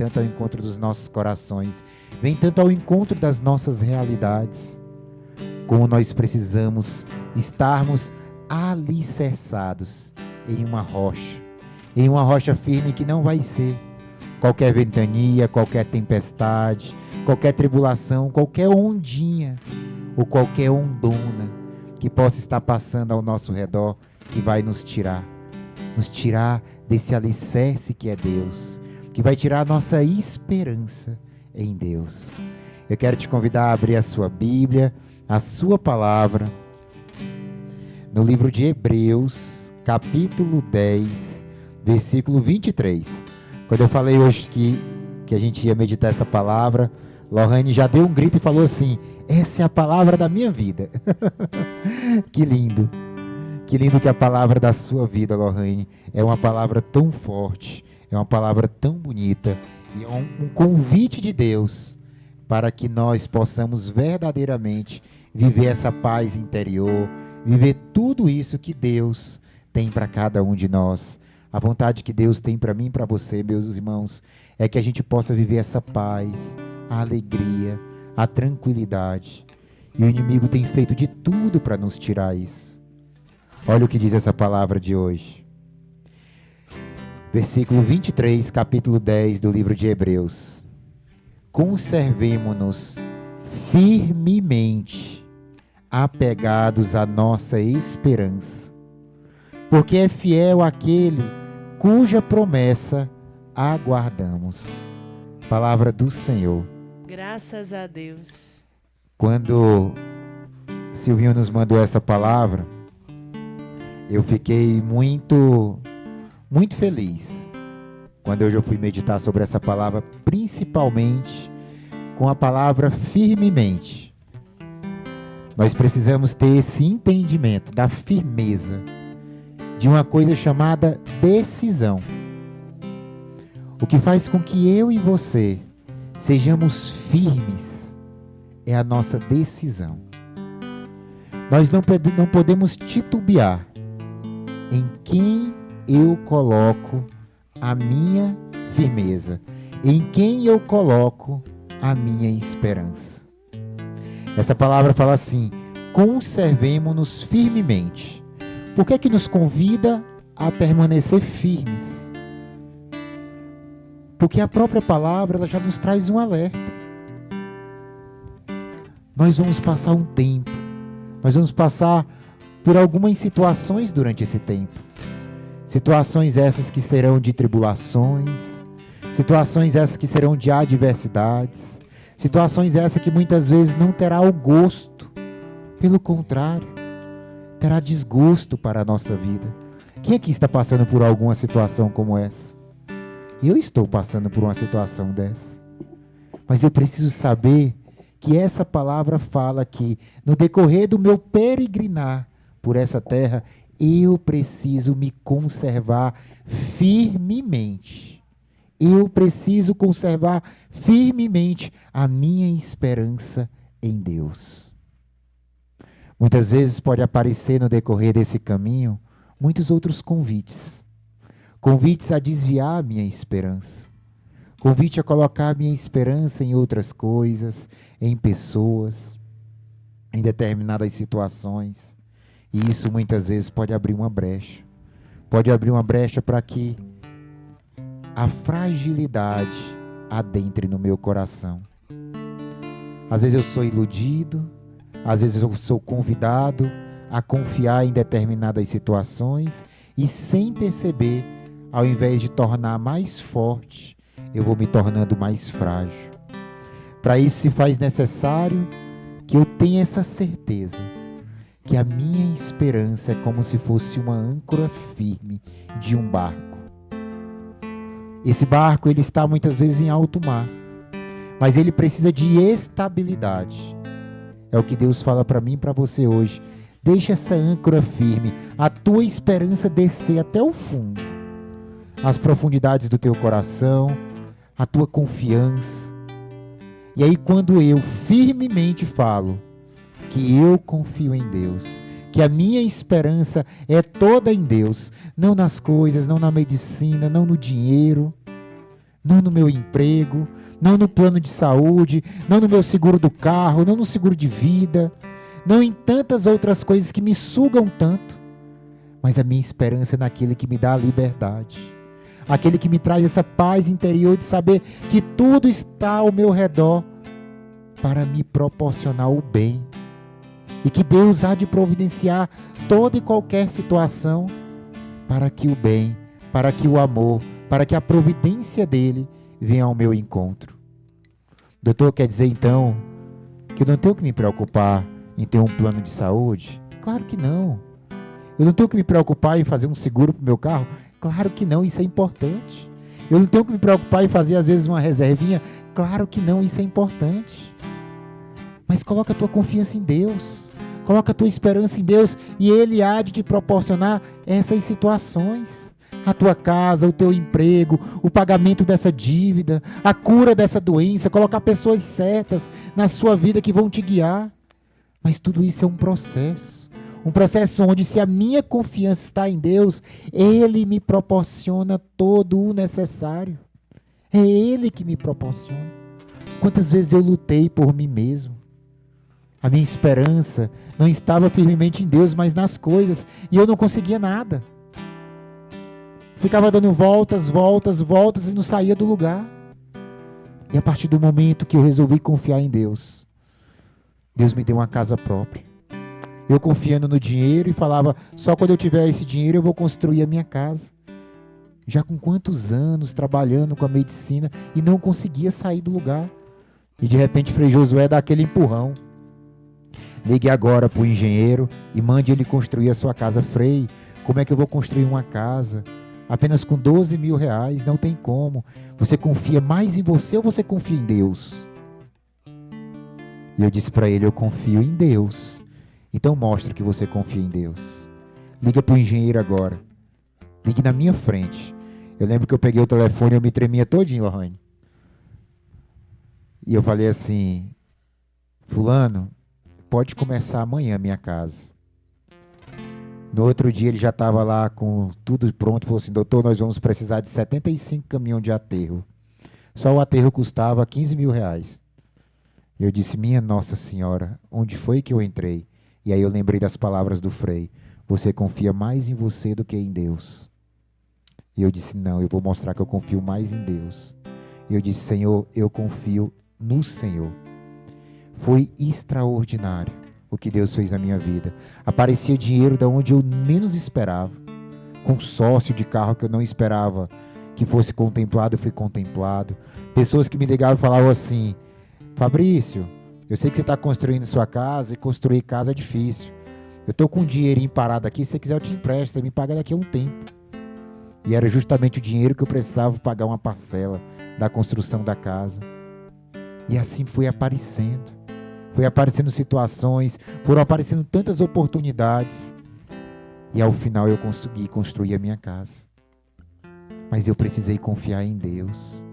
tanto ao encontro dos nossos corações, vem tanto ao encontro das nossas realidades. Como nós precisamos estarmos alicerçados em uma rocha firme que não vai ser qualquer ventania, qualquer tempestade, qualquer tribulação, qualquer ondinha ou qualquer ondona que possa estar passando ao nosso redor, que vai nos tirar desse alicerce que é Deus, que vai tirar a nossa esperança em Deus. Eu quero te convidar a abrir a sua Bíblia, a sua palavra, no livro de Hebreus, capítulo 10, versículo 23. Quando eu falei hoje que a gente ia meditar essa palavra, Lohane já deu um grito e falou assim: essa é a palavra da minha vida. Que lindo. Que lindo que a palavra da sua vida, Lohane, é uma palavra tão forte, é uma palavra tão bonita, e é um convite de Deus para que nós possamos verdadeiramente viver essa paz interior, viver tudo isso que Deus tem para cada um de nós. A vontade que Deus tem para mim e para você, meus irmãos, é que a gente possa viver essa paz, a alegria, a tranquilidade. E o inimigo tem feito de tudo para nos tirar isso. Olha o que diz essa palavra de hoje. Versículo 23, capítulo 10 do livro de Hebreus. Conservemo-nos firmemente apegados à nossa esperança, porque é fiel aquele cuja promessa aguardamos. Palavra do Senhor. Graças a Deus. Quando Silvinho nos mandou essa palavra, eu fiquei muito feliz quando eu já fui meditar sobre essa palavra, principalmente com a palavra firmemente. Nós precisamos ter esse entendimento da firmeza de uma coisa chamada decisão. O que faz com que eu e você sejamos firmes é a nossa decisão. Nós não podemos titubear em quem eu coloco a minha firmeza, em quem eu coloco a minha esperança. Essa palavra fala assim: conservemo-nos firmemente. Por que nos convida a permanecer firmes? Porque a própria palavra ela já nos traz um alerta. Nós vamos passar um tempo, nós vamos passar por algumas situações durante esse tempo. Situações essas que serão de tribulações, situações essas que serão de adversidades, situações essas que muitas vezes não terá o gosto, pelo contrário, terá desgosto para a nossa vida. Quem aqui está passando por alguma situação como essa? Eu estou passando por uma situação dessa. Mas eu preciso saber que essa palavra fala que no decorrer do meu peregrinar por essa terra, eu preciso me conservar firmemente. Eu preciso conservar firmemente a minha esperança em Deus. Muitas vezes pode aparecer no decorrer desse caminho muitos outros convites. Convites a desviar a minha esperança. Convite a colocar a minha esperança em outras coisas, em pessoas, em determinadas situações. E isso muitas vezes pode abrir uma brecha. Pode abrir uma brecha para que a fragilidade adentre no meu coração. Às vezes eu sou iludido, às vezes eu sou convidado a confiar em determinadas situações e sem perceber, ao invés de tornar mais forte, eu vou me tornando mais frágil. Para isso se faz necessário que eu tenha essa certeza que a minha esperança é como se fosse uma âncora firme de um barco. Esse barco ele está muitas vezes em alto mar, mas ele precisa de estabilidade. É o que Deus fala para mim e para você hoje. Deixa essa âncora firme, a tua esperança descer até o fundo, as profundidades do teu coração, a tua confiança. E aí quando eu firmemente falo que eu confio em Deus, que a minha esperança é toda em Deus, não nas coisas, não na medicina, não no dinheiro, não no meu emprego, não no plano de saúde, não no meu seguro do carro, não no seguro de vida, não em tantas outras coisas que me sugam tanto, mas a minha esperança é naquele que me dá a liberdade, aquele que me traz essa paz interior de saber que tudo está ao meu redor para me proporcionar o bem, e que Deus há de providenciar toda e qualquer situação para que o bem, para que o amor, para que a providência dele venha ao meu encontro. Doutor, quer dizer então que eu não tenho que me preocupar em ter um plano de saúde? Claro que não. Eu não tenho que me preocupar em fazer um seguro para o meu carro? Claro que não, isso é importante. Eu não tenho que me preocupar em fazer às vezes uma reservinha? Claro que não, isso é importante. Mas coloca a tua confiança em Deus. Coloca a tua esperança em Deus e Ele há de te proporcionar essas situações. A tua casa, o teu emprego, o pagamento dessa dívida, a cura dessa doença, colocar pessoas certas na sua vida que vão te guiar. Mas tudo isso é um processo onde, se a minha confiança está em Deus, Ele me proporciona todo o necessário. É Ele que me proporciona. Quantas vezes eu lutei por mim mesmo? A minha esperança não estava firmemente em Deus, mas nas coisas, e eu não conseguia nada. Ficava dando voltas e não saía do lugar. E a partir do momento que eu resolvi confiar em Deus, Deus me deu uma casa própria. Eu confiando no dinheiro e falava, só quando eu tiver esse dinheiro eu vou construir a minha casa. Já com quantos anos trabalhando com a medicina e não conseguia sair do lugar. E de repente Frei Josué dá aquele empurrão. Ligue agora para o engenheiro e mande ele construir a sua casa. Frei, como é que eu vou construir uma casa? Apenas com 12 mil reais, não tem como. Você confia mais em você ou você confia em Deus? E eu disse para ele, eu confio em Deus. Então mostra que você confia em Deus. Liga para o engenheiro agora. Ligue na minha frente. Eu lembro que eu peguei o telefone e eu me tremia todinho, Lohane. E eu falei assim, fulano, pode começar amanhã a minha casa. No outro dia ele já estava lá com tudo pronto, falou assim, doutor, nós vamos precisar de 75 caminhões de aterro. Só o aterro custava 15 mil reais. Eu disse, minha Nossa Senhora, onde foi que eu entrei? E aí eu lembrei das palavras do Frei, você confia mais em você do que em Deus. E eu disse, não, eu vou mostrar que eu confio mais em Deus. E eu disse, Senhor, eu confio no Senhor. Foi extraordinário o que Deus fez na minha vida. Aparecia dinheiro de onde eu menos esperava. Consórcio de carro que eu não esperava que fosse contemplado, eu fui contemplado. Pessoas que me ligavam e falavam assim, Fabrício, eu sei que você está construindo sua casa e construir casa é difícil. Eu estou com um dinheirinho parado aqui, se você quiser eu te empresto, você me paga daqui a um tempo. E era justamente o dinheiro que eu precisava pagar uma parcela da construção da casa. E assim foi aparecendo. Foi aparecendo situações, foram aparecendo tantas oportunidades. E ao final eu consegui construir a minha casa. Mas eu precisei confiar em Deus.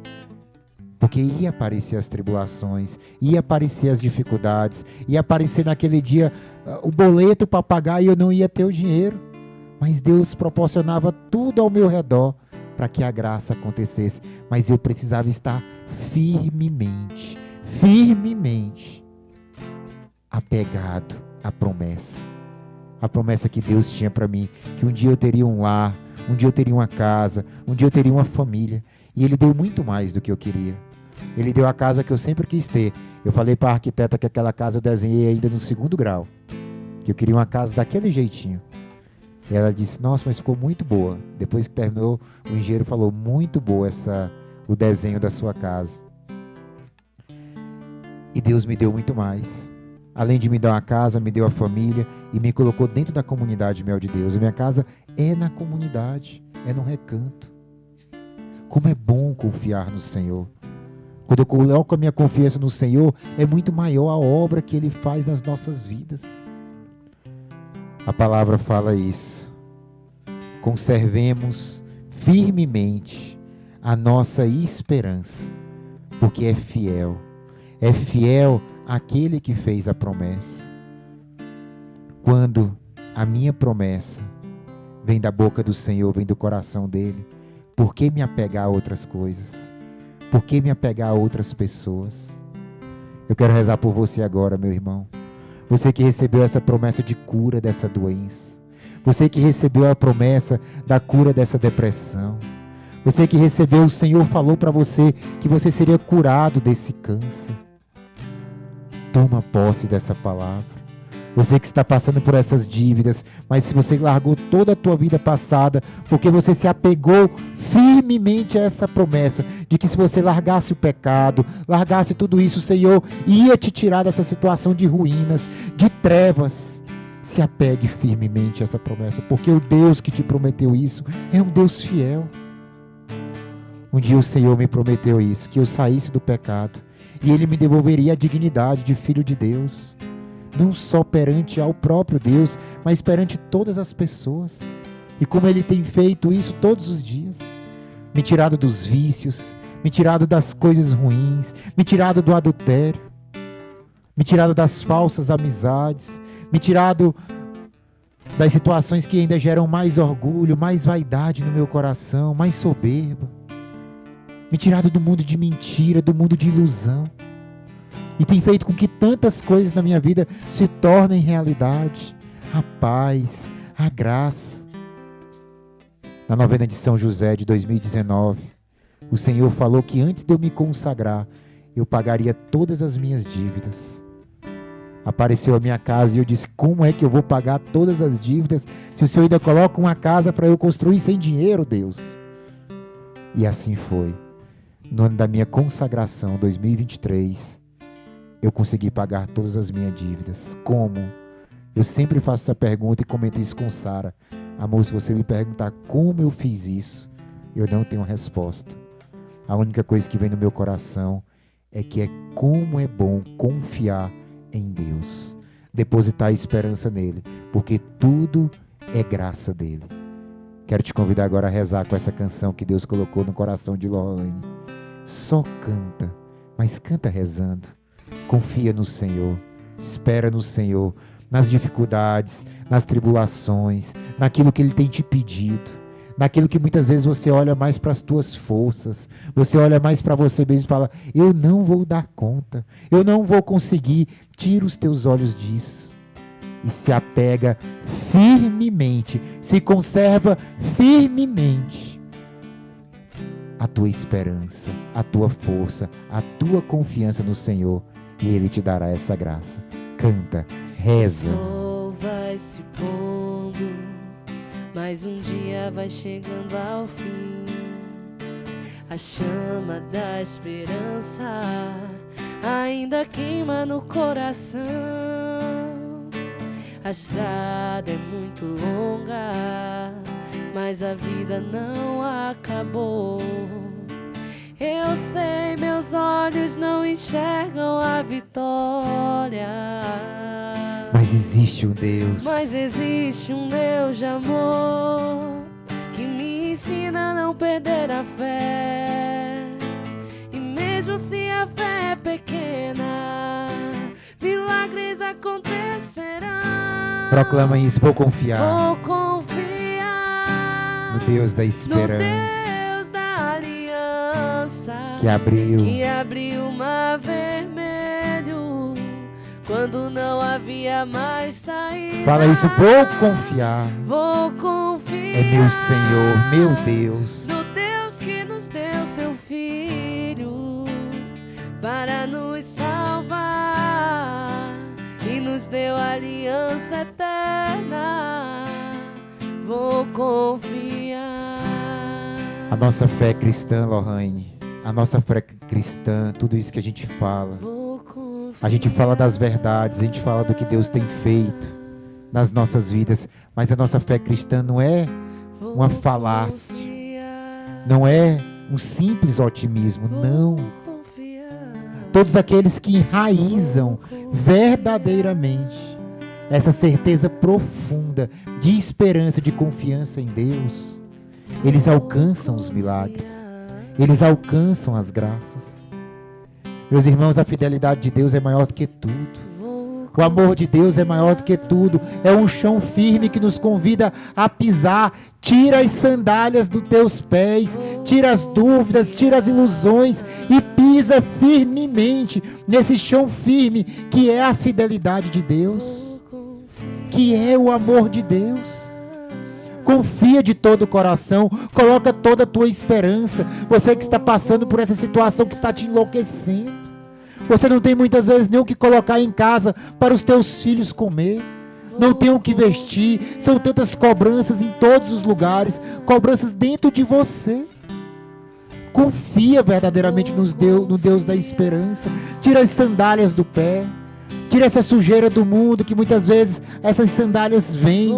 Porque ia aparecer as tribulações, ia aparecer as dificuldades, ia aparecer naquele dia o boleto para pagar e eu não ia ter o dinheiro. Mas Deus proporcionava tudo ao meu redor para que a graça acontecesse. Mas eu precisava estar firmemente apegado à promessa. A promessa que Deus tinha para mim, que um dia eu teria um lar, um dia eu teria uma casa, um dia eu teria uma família. E Ele deu muito mais do que eu queria. Ele deu a casa que eu sempre quis ter. Eu falei para a arquiteta que aquela casa eu desenhei ainda no 2º grau. Que eu queria uma casa daquele jeitinho. E ela disse, nossa, mas ficou muito boa. Depois que terminou, o engenheiro falou, muito boa o desenho da sua casa. E Deus me deu muito mais. Além de me dar uma casa, me deu a família e me colocou dentro da comunidade Mel de Deus. A minha casa é na comunidade, é no recanto. Como é bom confiar no Senhor. Quando eu coloco a minha confiança no Senhor, é muito maior a obra que Ele faz nas nossas vidas. A palavra fala isso. Conservemos firmemente a nossa esperança, porque é fiel. É fiel aquele que fez a promessa. Quando a minha promessa vem da boca do Senhor, vem do coração dele, por que me apegar a outras coisas? Por que me apegar a outras pessoas? Eu quero rezar por você agora, meu irmão. Você que recebeu essa promessa de cura dessa doença. Você que recebeu a promessa da cura dessa depressão. Você que recebeu, o Senhor falou para você que você seria curado desse câncer. Toma posse dessa palavra. Você que está passando por essas dívidas, mas se você largou toda a tua vida passada, porque você se apegou firmemente a essa promessa, de que se você largasse o pecado, largasse tudo isso, o Senhor ia te tirar dessa situação de ruínas, de trevas. Se apegue firmemente a essa promessa, porque o Deus que te prometeu isso é um Deus fiel. Um dia o Senhor me prometeu isso, que eu saísse do pecado, e Ele me devolveria a dignidade de filho de Deus. Não só perante ao próprio Deus, mas perante todas as pessoas. E como Ele tem feito isso todos os dias. Me tirado dos vícios, me tirado das coisas ruins, me tirado do adultério, me tirado das falsas amizades, me tirado das situações que ainda geram mais orgulho, mais vaidade no meu coração, mais soberba. Me tirado do mundo de mentira, do mundo de ilusão. E tem feito com que tantas coisas na minha vida se tornem realidade. A paz, a graça. Na novena de São José de 2019, o Senhor falou que antes de eu me consagrar, eu pagaria todas as minhas dívidas. Apareceu a minha casa e eu disse, como é que eu vou pagar todas as dívidas se o Senhor ainda coloca uma casa para eu construir sem dinheiro, Deus? E assim foi. No ano da minha consagração, 2023, eu consegui pagar todas as minhas dívidas. Como? Eu sempre faço essa pergunta e comento isso com Sara. Amor, se você me perguntar como eu fiz isso, eu não tenho resposta. A única coisa que vem no meu coração é que é como é bom confiar em Deus. Depositar a esperança nele, porque tudo é graça dele. Quero te convidar agora a rezar com essa canção que Deus colocou no coração de Lohane. Só canta, mas canta rezando. Confia no Senhor, espera no Senhor, nas dificuldades, nas tribulações, naquilo que Ele tem te pedido, naquilo que muitas vezes você olha mais para as tuas forças, você olha mais para você mesmo e fala, eu não vou dar conta, eu não vou conseguir, tira os teus olhos disso e se apega firmemente, se conserva firmemente a tua esperança, a tua força, a tua confiança no Senhor. E Ele te dará essa graça. Canta, reza. O sol vai se pondo, mas um dia vai chegando ao fim. A chama da esperança ainda queima no coração. A estrada é muito longa, mas a vida não acabou. Eu sei, meus olhos não enxergam a vitória, mas existe um Deus. Mas existe um Deus de amor que me ensina a não perder a fé. E mesmo se a fé é pequena, milagres acontecerão. Proclama isso, vou confiar. Vou confiar no Deus da esperança. Que abriu o mar vermelho quando não havia mais saída. Fala isso, vou confiar. Vou confiar. É meu Senhor, meu Deus. No Deus que nos deu seu Filho para nos salvar e nos deu aliança eterna. Vou confiar. A nossa fé cristã, Lohane, a nossa fé cristã, tudo isso que a gente fala, a gente fala das verdades, a gente fala do que Deus tem feito nas nossas vidas, mas a nossa fé cristã não é uma falácia, não é um simples otimismo, não. Todos aqueles que enraizam verdadeiramente essa certeza profunda de esperança, de confiança em Deus, eles alcançam os milagres. Eles alcançam as graças. Meus irmãos, a fidelidade de Deus é maior do que tudo. O amor de Deus é maior do que tudo. É um chão firme que nos convida a pisar. Tira as sandálias dos teus pés, tira as dúvidas, tira as ilusões e pisa firmemente nesse chão firme que é a fidelidade de Deus, que é o amor de Deus. Confia de todo o coração, coloca toda a tua esperança. Você que está passando por essa situação que está te enlouquecendo. Você não tem muitas vezes nem o que colocar em casa para os teus filhos comer. Não tem o que vestir. São tantas cobranças em todos os lugares. Cobranças dentro de você. Confia verdadeiramente no Deus da esperança. Tira as sandálias do pé. Tira essa sujeira do mundo que muitas vezes essas sandálias vêm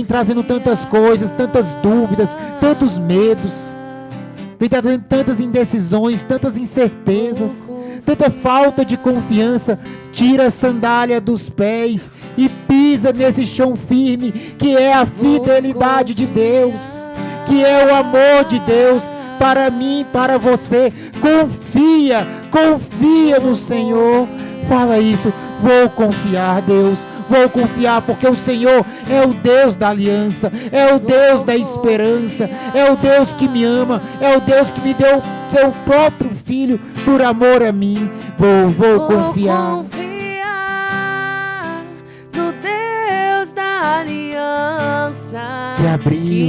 trazendo tantas coisas, tantas dúvidas, tantos medos. Vem trazendo tantas indecisões, tantas incertezas, tanta falta de confiança. Tira a sandália dos pés e pisa nesse chão firme que é a fidelidade de Deus, que é o amor de Deus para mim, para você. Confia no Senhor. Fala isso, vou confiar, Deus. Vou confiar porque o Senhor é o Deus da aliança, é o Deus da esperança, é o Deus que me ama, é o Deus que me deu seu próprio Filho por amor a mim. Vou confiar. Vou confiar no Deus da aliança que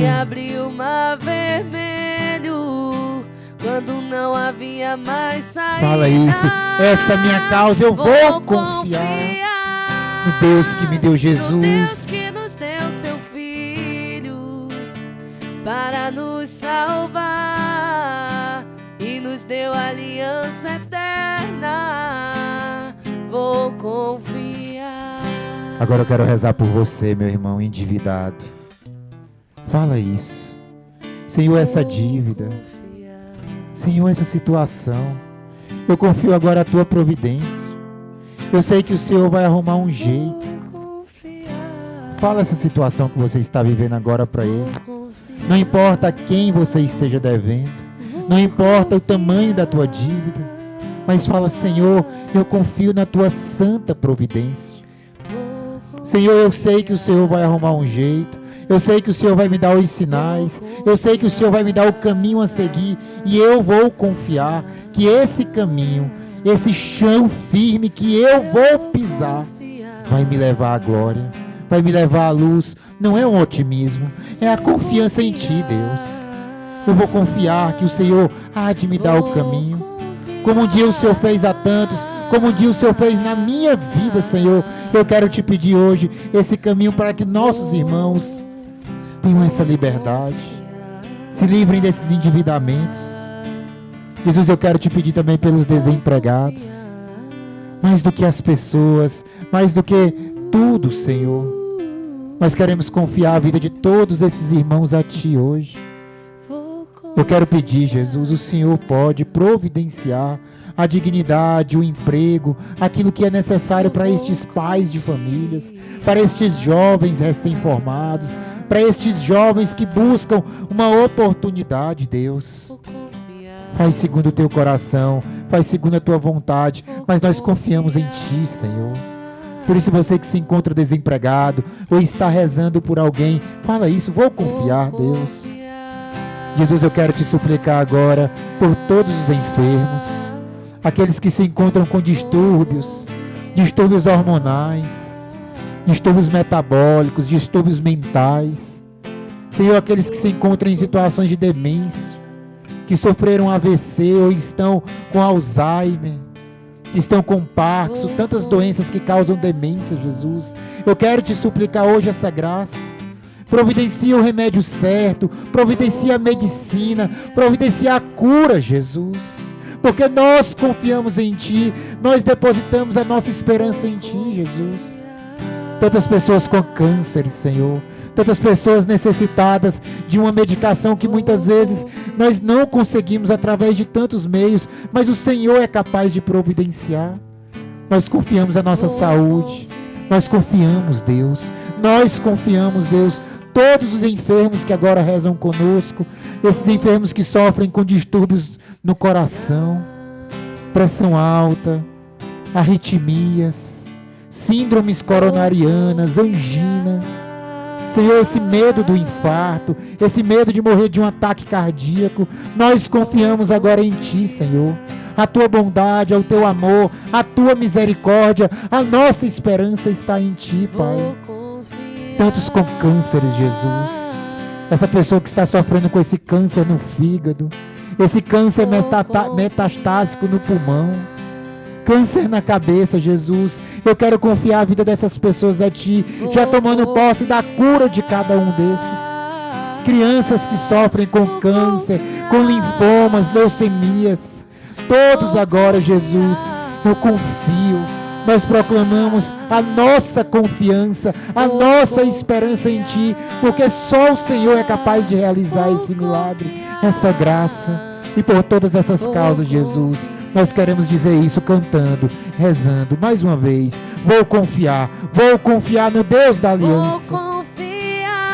abriu o mar vermelho quando não havia mais saída. Fala isso, essa é a minha causa, eu vou confiar. No Deus que me deu Jesus, no Deus que nos deu seu Filho para nos salvar e nos deu aliança eterna. Vou confiar. Agora eu quero rezar por você, meu irmão endividado. Fala isso. Senhor, essa dívida, Senhor, essa situação, eu confio agora a tua providência. Eu sei que o Senhor vai arrumar um jeito. Fala essa situação que você está vivendo agora para Ele. Não importa a quem você esteja devendo. Não importa o tamanho da tua dívida. Mas fala, Senhor, eu confio na tua santa providência. Senhor, eu sei que o Senhor vai arrumar um jeito. Eu sei que o Senhor vai me dar os sinais. Eu sei que o Senhor vai me dar o caminho a seguir. E eu vou confiar que esse caminho, esse chão firme que eu vou pisar, vai me levar à glória, vai me levar à luz. Não é um otimismo, é a confiança em Ti, Deus. Eu vou confiar que o Senhor há de me dar o caminho, como um dia o Senhor fez a tantos, como um dia o Senhor fez na minha vida, Senhor. Eu quero Te pedir hoje esse caminho para que nossos irmãos tenham essa liberdade, se livrem desses endividamentos. Jesus, eu quero Te pedir também pelos desempregados, mais do que as pessoas, mais do que tudo, Senhor. Nós queremos confiar a vida de todos esses irmãos a Ti hoje. Eu quero pedir, Jesus, o Senhor pode providenciar a dignidade, o emprego, aquilo que é necessário para estes pais de famílias, para estes jovens recém-formados, para estes jovens que buscam uma oportunidade, Deus. Faz segundo o Teu coração, faz segundo a Tua vontade, mas nós confiamos em Ti, Senhor. Por isso, você que se encontra desempregado ou está rezando por alguém, fala isso, vou confiar, Deus. Jesus, eu quero Te suplicar agora por todos os enfermos, aqueles que se encontram com distúrbios hormonais, distúrbios metabólicos, distúrbios mentais. Senhor, aqueles que se encontram em situações de demência, que sofreram AVC ou estão com Alzheimer, que estão com Parkinson, tantas doenças que causam demência, Jesus. Eu quero Te suplicar hoje essa graça. Providencia o remédio certo, providencia a medicina, providencia a cura, Jesus. Porque nós confiamos em Ti, nós depositamos a nossa esperança em Ti, Jesus. Tantas pessoas com câncer, Senhor. Tantas pessoas necessitadas de uma medicação que muitas vezes nós não conseguimos através de tantos meios, mas o Senhor é capaz de providenciar. Nós confiamos a nossa saúde, nós confiamos, Deus, todos os enfermos que agora rezam conosco, esses enfermos que sofrem com distúrbios no coração, pressão alta, arritmias. síndromes coronarianas, angina. Senhor, esse medo do infarto, esse medo de morrer de um ataque cardíaco, nós confiamos agora em Ti, Senhor. A Tua bondade, o Teu amor, a Tua misericórdia, a nossa esperança está em Ti, Pai. Tantos com cânceres, Jesus. Essa pessoa que está sofrendo com esse câncer no fígado, esse câncer metastásico no pulmão, câncer na cabeça, Jesus. Eu quero confiar a vida dessas pessoas a Ti, já tomando posse da cura de cada um destes. Crianças que sofrem com câncer, com linfomas, leucemias, todos agora, Jesus, eu confio. Nós proclamamos a nossa confiança, a nossa esperança em Ti, porque só o Senhor é capaz de realizar esse milagre, essa graça. E por todas essas causas, Jesus, nós queremos dizer isso cantando, rezando, mais uma vez. Vou confiar no Deus da aliança. Vou confiar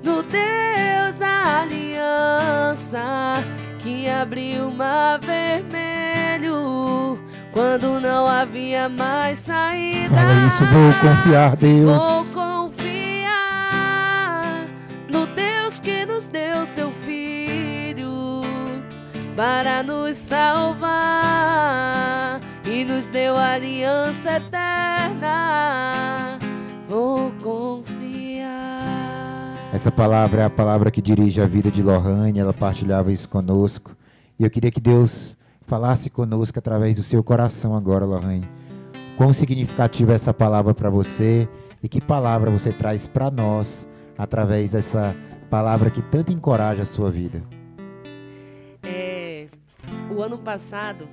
no Deus da aliança, que abriu o mar vermelho quando não havia mais saída. Fala isso, vou confiar, Deus. Vou confiar no Deus que nos deu seu Filho para nos salvar e nos deu a aliança eterna. Vou confiar. Essa palavra é a palavra que dirige a vida de Lohane. Ela partilhava isso conosco. E eu queria que Deus falasse conosco através do seu coração agora, Lohane. Quão significativa é essa palavra para você e que palavra você traz para nós através dessa palavra que tanto encoraja a sua vida. O ano passado,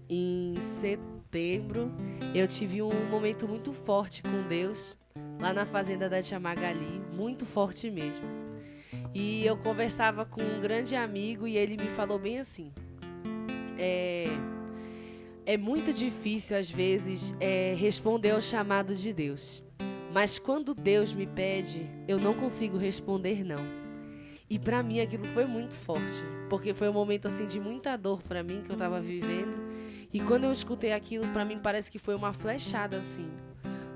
em setembro, eu tive um momento muito forte com Deus, lá na fazenda da Tia Magali, muito forte mesmo. E eu conversava com um grande amigo e ele me falou bem assim, é muito difícil às vezes responder ao chamado de Deus, mas quando Deus me pede, eu não consigo responder não. E pra mim aquilo foi muito forte, porque foi um momento assim de muita dor pra mim que eu tava vivendo. E quando eu escutei aquilo, pra mim parece que foi uma flechada assim.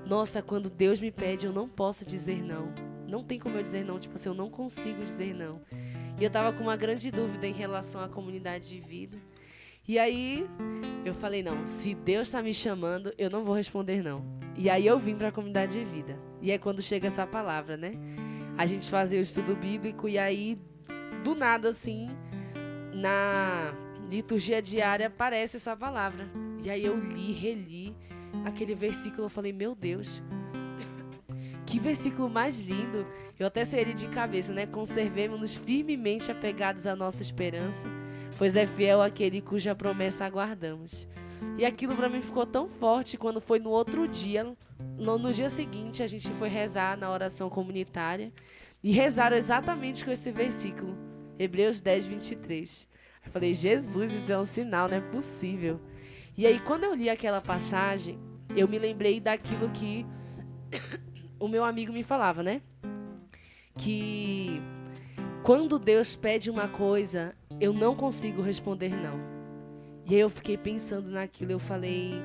Nossa, quando Deus me pede, eu não posso dizer não. Não tem como eu dizer não, tipo assim, eu não consigo dizer não. E eu tava com uma grande dúvida em relação à comunidade de vida. E aí eu falei, não, se Deus tá me chamando, eu não vou responder não. E aí eu vim pra comunidade de vida. E é quando chega essa palavra, né? A gente fazia o estudo bíblico e aí, do nada assim, na liturgia diária aparece essa palavra. E aí eu reli aquele versículo, eu falei, meu Deus, que versículo mais lindo. Eu até sei ele de cabeça, né? Conservemo-nos firmemente apegados à nossa esperança, pois é fiel aquele cuja promessa aguardamos. E aquilo pra mim ficou tão forte quando foi no outro dia, no dia seguinte, a gente foi rezar na oração comunitária e rezaram exatamente com esse versículo, Hebreus 10, 23. Eu falei, Jesus, isso é um sinal, não é possível. E aí, quando eu li aquela passagem, eu me lembrei daquilo que o meu amigo me falava, né? Que quando Deus pede uma coisa, eu não consigo responder não. E aí eu fiquei pensando naquilo, eu falei,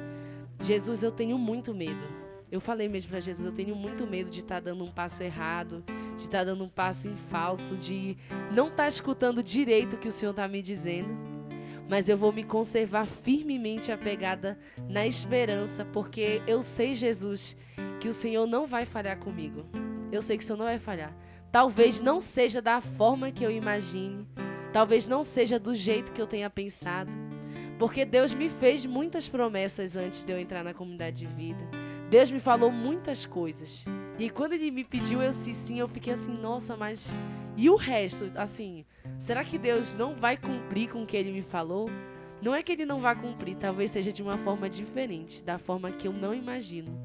Jesus, eu tenho muito medo. Eu falei mesmo para Jesus, eu tenho muito medo de estar dando um passo errado, de estar dando um passo em falso, de não estar escutando direito o que o Senhor está me dizendo. Mas eu vou me conservar firmemente apegada na esperança, porque eu sei, Jesus, que o Senhor não vai falhar comigo. Eu sei que o Senhor não vai falhar. Talvez não seja da forma que eu imagine, talvez não seja do jeito que eu tenha pensado, porque Deus me fez muitas promessas antes de eu entrar na comunidade de vida. Deus me falou muitas coisas. E quando Ele me pediu esse sim, eu fiquei assim, nossa, mas... E o resto, assim, será que Deus não vai cumprir com o que Ele me falou? Não é que Ele não vai cumprir, talvez seja de uma forma diferente, da forma que eu não imagino.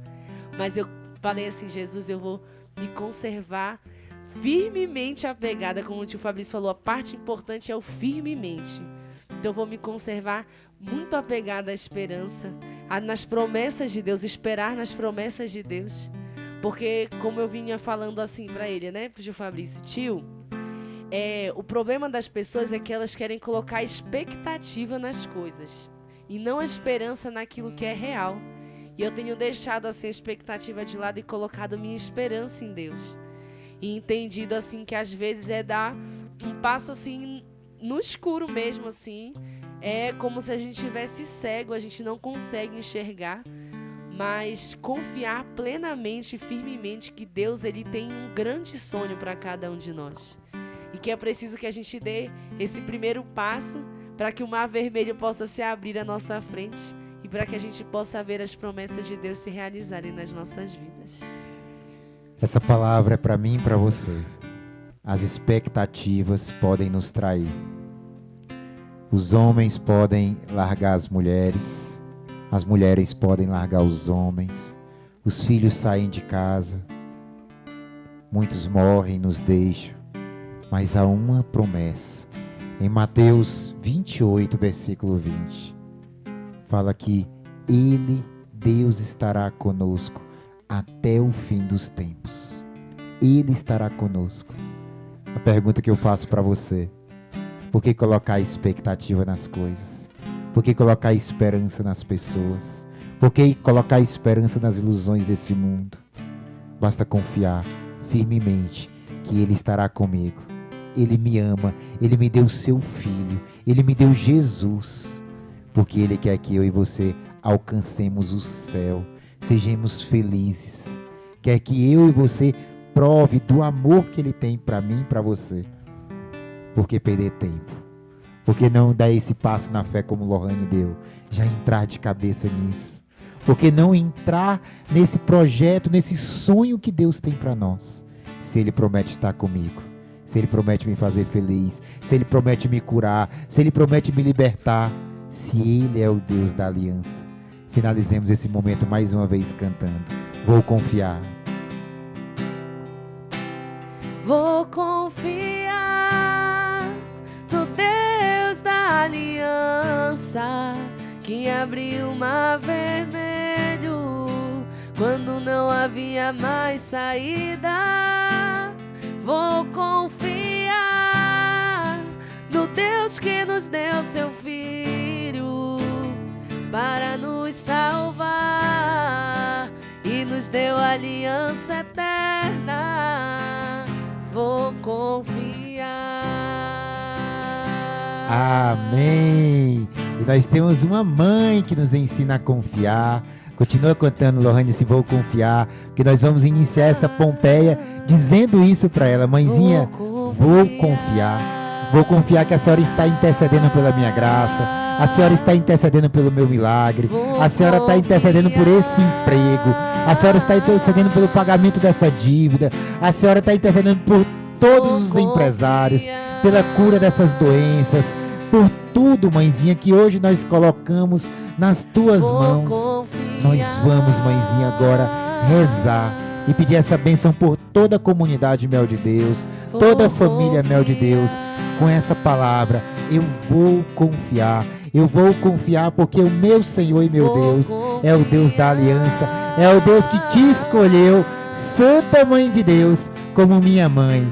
Mas eu falei assim, Jesus, eu vou me conservar firmemente apegada, como o tio Fabrício falou, a parte importante é o firmemente. Então eu vou me conservar muito apegada à esperança, nas promessas de Deus, esperar nas promessas de Deus. Porque, como eu vinha falando assim pra ele, né, pro tio Fabrício, tio, o problema das pessoas é que elas querem colocar expectativa nas coisas e não a esperança naquilo que é real. E eu tenho deixado assim a expectativa de lado e colocado minha esperança em Deus. E entendido assim que às vezes é dar um passo assim no escuro mesmo assim. É como se a gente estivesse cego, a gente não consegue enxergar. Mas confiar plenamente e firmemente que Deus ele tem um grande sonho para cada um de nós. E que é preciso que a gente dê esse primeiro passo para que o mar vermelho possa se abrir à nossa frente e para que a gente possa ver as promessas de Deus se realizarem nas nossas vidas. Essa palavra é para mim e para você. As expectativas podem nos trair. Os homens podem largar as mulheres podem largar os homens, os filhos saem de casa, muitos morrem, nos deixam, mas há uma promessa. Em Mateus 28, versículo 20, fala que Deus estará conosco até o fim dos tempos. Ele estará conosco. A pergunta que eu faço para você: por que colocar expectativa nas coisas? Por que colocar esperança nas pessoas? Por que colocar esperança nas ilusões desse mundo? Basta confiar firmemente que Ele estará comigo. Ele me ama, Ele me deu o seu Filho, Ele me deu Jesus, porque Ele quer que eu e você alcancemos o céu, sejamos felizes. Quer que eu e você prove do amor que Ele tem para mim e para você. Por que perder tempo? Por que não dar esse passo na fé como Lohane deu? Já entrar de cabeça nisso. Por que não entrar nesse projeto, nesse sonho que Deus tem para nós? Se Ele promete estar comigo, se Ele promete me fazer feliz, se Ele promete me curar, se Ele promete me libertar, se Ele é o Deus da aliança. Finalizemos esse momento mais uma vez cantando. Vou confiar. Vou confiar no Deus da aliança, que abriu o mar vermelho quando não havia mais saída. Vou confiar no Deus que nos deu seu Filho para nos salvar e nos deu aliança eterna. Vou confiar. Amém. E nós temos uma mãe que nos ensina a confiar. Continua cantando, Lohane, se vou confiar, porque nós vamos iniciar essa Pompeia dizendo isso para ela. Mãezinha, vou confiar. Vou confiar que a senhora está intercedendo pela minha graça. A senhora está intercedendo pelo meu milagre. A senhora está intercedendo por esse emprego. A senhora está intercedendo pelo pagamento dessa dívida. A senhora está intercedendo por todos os empresários, pela cura dessas doenças, por tudo, mãezinha, que hoje nós colocamos nas tuas mãos. Nós vamos, mãezinha, agora rezar e pedir essa bênção por toda a comunidade Mel de Deus, toda a família Mel de Deus, com essa palavra. Eu vou confiar. Eu vou confiar porque o meu Senhor e meu Deus é o Deus da aliança, é o Deus que te escolheu, Santa Mãe de Deus, como minha mãe.